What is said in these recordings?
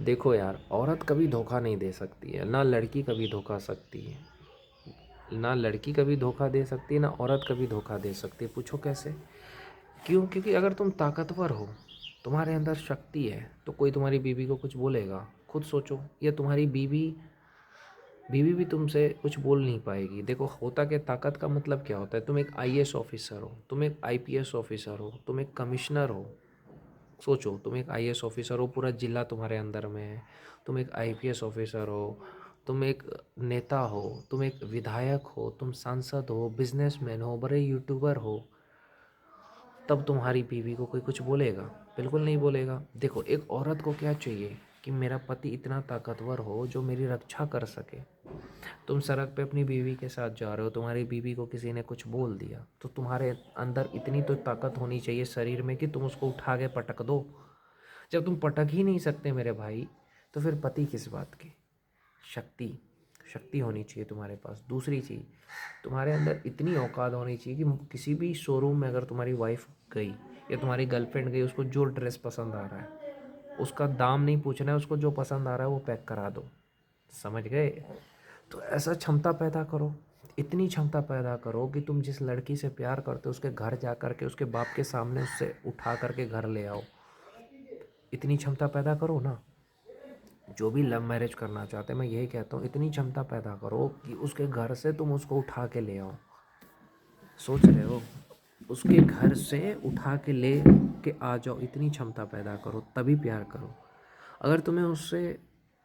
देखो यार, औरत कभी धोखा नहीं दे सकती है, ना लड़की कभी धोखा सकती है। ना लड़की कभी धोखा दे सकती है, ना औरत कभी धोखा दे सकती है। पूछो कैसे? क्यों? क्योंकि अगर तुम ताकतवर हो, तुम्हारे अंदर शक्ति है, तो कोई तुम्हारी बीवी को कुछ बोलेगा? खुद सोचो। या तुम्हारी बीवी बीवी भी तुमसे कुछ बोल नहीं पाएगी। देखो, होता क्या, ताकत का मतलब क्या होता है? तुम एक आईएएस ऑफिसर हो, तुम एक आईपीएस ऑफिसर हो, तुम एक कमिश्नर हो। सोचो, तुम एक आईएएस ऑफिसर हो, पूरा जिला तुम्हारे अंदर में है। तुम एक आईपीएस ऑफिसर हो, तुम एक नेता हो, तुम एक विधायक हो, तुम सांसद हो, बिजनेसमैन हो, बड़े यूट्यूबर हो। तब तुम्हारी बीवी को कोई कुछ बोलेगा? बिल्कुल नहीं बोलेगा। देखो, एक औरत को क्या चाहिए कि मेरा पति इतना ताकतवर हो जो मेरी रक्षा कर सके। तुम सड़क पे अपनी बीवी के साथ जा रहे हो, तुम्हारी बीवी को किसी ने कुछ बोल दिया, तो तुम्हारे अंदर इतनी तो ताकत होनी चाहिए शरीर में कि तुम उसको उठा के पटक दो। जब तुम पटक ही नहीं सकते मेरे भाई, तो फिर पति किस बात के? शक्ति शक्ति होनी चाहिए तुम्हारे पास। दूसरी चीज़, तुम्हारे अंदर इतनी औकात होनी चाहिए कि किसी भी शोरूम में अगर तुम्हारी वाइफ गई या तुम्हारी गर्लफ्रेंड गई, उसको जो ड्रेस पसंद आ रहा है, उसका दाम नहीं पूछना है, उसको जो पसंद आ रहा है वो पैक करा दो। समझ गए? तो ऐसा क्षमता पैदा करो, इतनी क्षमता पैदा करो कि तुम जिस लड़की से प्यार करते हो उसके घर जा कर के उसके बाप के सामने उससे उठा करके घर ले आओ। इतनी क्षमता पैदा करो ना। जो भी लव मैरिज करना चाहते हैं, मैं यही कहता हूँ, इतनी क्षमता पैदा करो कि उसके घर से तुम उसको उठा के ले आओ। सोच रहे हो? उसके घर से उठा के ले के आ जाओ। इतनी क्षमता पैदा करो, तभी प्यार करो। अगर तुम्हें उससे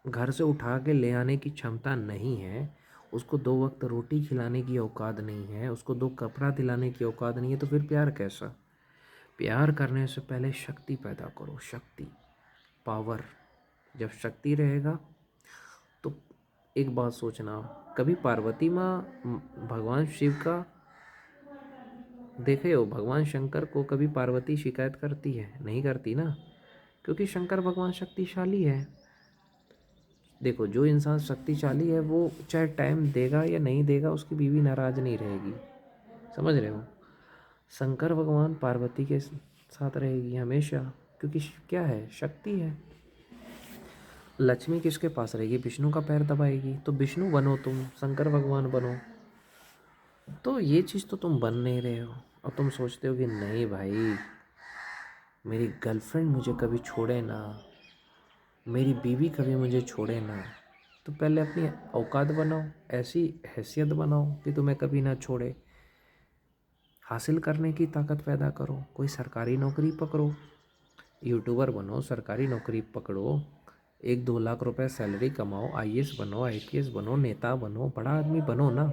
घर से उठा के ले आने की क्षमता नहीं है, उसको 2 वक्त रोटी खिलाने की औकात नहीं है, उसको 2 कपड़ा दिलाने की औकात नहीं है, तो फिर प्यार कैसा? प्यार करने से पहले शक्ति पैदा करो। शक्ति, पावर। जब शक्ति रहेगा तो एक बात सोचना, कभी पार्वती माँ भगवान शिव का देखे हो? भगवान शंकर को कभी पार्वती शिकायत करती है? नहीं करती ना, क्योंकि शंकर भगवान शक्तिशाली है। देखो, जो इंसान शक्तिशाली है वो चाहे टाइम देगा या नहीं देगा, उसकी बीवी नाराज़ नहीं रहेगी। समझ रहे हो? शंकर भगवान पार्वती के साथ रहेगी हमेशा, क्योंकि क्या है? शक्ति है। लक्ष्मी किसके पास रहेगी? विष्णु का पैर दबाएगी। तो विष्णु बनो, तुम शंकर भगवान बनो। तो ये चीज़ तो तुम बन नहीं रहे हो। और तुम सोचते हो कि नहीं भाई, मेरी गर्लफ्रेंड मुझे कभी छोड़े ना, मेरी बीवी कभी मुझे छोड़े ना। तो पहले अपनी औकात बनाओ, ऐसी हैसियत बनाओ कि तुम्हें कभी ना छोड़े। हासिल करने की ताकत पैदा करो। कोई सरकारी नौकरी पकड़ो, यूट्यूबर बनो, सरकारी नौकरी पकड़ो, 1-2 लाख रुपए सैलरी कमाओ, आईएएस बनो, आईपीएस बनो, नेता बनो, बड़ा आदमी बनो ना।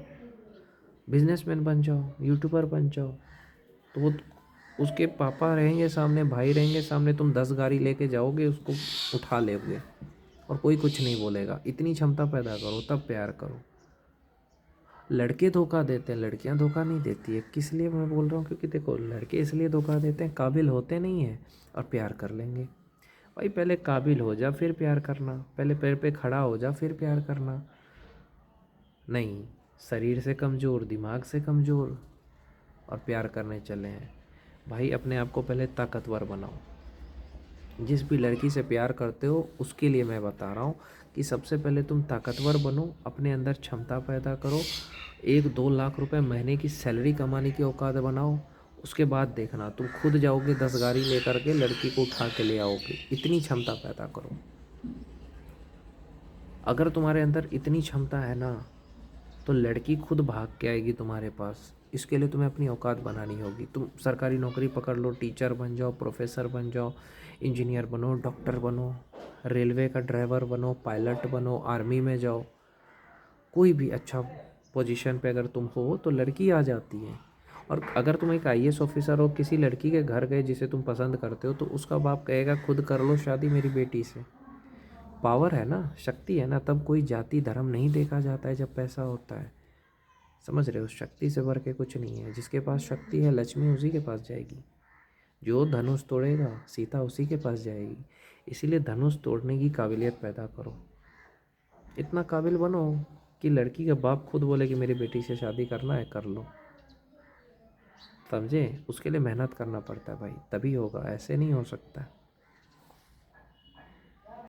बिजनेसमैन बन जाओ, यूट्यूबर बन जाओ। तो वो उसके पापा रहेंगे सामने, भाई रहेंगे सामने, तुम 10 गाड़ी लेके जाओगे, उसको उठा लोगे और कोई कुछ नहीं बोलेगा। इतनी क्षमता पैदा करो, तब प्यार करो। लड़के धोखा देते हैं, लड़कियां धोखा नहीं देती है। किस लिए मैं बोल रहा हूँ? क्योंकि देखो, लड़के इसलिए धोखा देते हैं, काबिल होते नहीं हैं और प्यार कर लेंगे। भाई, पहले काबिल हो जा फिर प्यार करना, पहले पैर पे खड़ा हो जा फिर प्यार करना। नहीं, शरीर से कमज़ोर, दिमाग से कमज़ोर और प्यार करने चले हैं। भाई, अपने आप को पहले ताकतवर बनाओ। जिस भी लड़की से प्यार करते हो उसके लिए मैं बता रहा हूँ कि सबसे पहले तुम ताकतवर बनो, अपने अंदर क्षमता पैदा करो, 1-2 लाख रुपए महीने की सैलरी कमाने की औकात बनाओ। उसके बाद देखना, तुम खुद जाओगे 10 गाड़ी लेकर के, लड़की को उठा के ले आओगे। इतनी क्षमता पैदा करो। अगर तुम्हारे अंदर इतनी क्षमता है ना, तो लड़की खुद भाग के आएगी तुम्हारे पास। इसके लिए तुम्हें अपनी औकात बनानी होगी। तुम सरकारी नौकरी पकड़ लो, टीचर बन जाओ, प्रोफेसर बन जाओ, इंजीनियर बनो, डॉक्टर बनो, रेलवे का ड्राइवर बनो, पायलट बनो, आर्मी में जाओ। कोई भी अच्छा पोजीशन पे अगर तुम हो तो लड़की आ जाती है। और अगर तुम एक आईएएस ऑफिसर हो, किसी लड़की के घर गए जिसे तुम पसंद करते हो, तो उसका बाप कहेगा खुद कर लो शादी मेरी बेटी से। पावर है ना, शक्ति है ना, तब कोई जाति धर्म नहीं देखा जाता है जब पैसा होता है। समझ रहे हो? शक्ति से बढ़ के कुछ नहीं है। जिसके पास शक्ति है, लक्ष्मी उसी के पास जाएगी। जो धनुष तोड़ेगा, सीता उसी के पास जाएगी। इसीलिए धनुष तोड़ने की काबिलियत पैदा करो। इतना काबिल बनो कि लड़की का बाप खुद बोले कि मेरी बेटी से शादी करना है, कर लो। समझे? उसके लिए मेहनत करना पड़ता है भाई, तभी होगा, ऐसे नहीं हो सकता।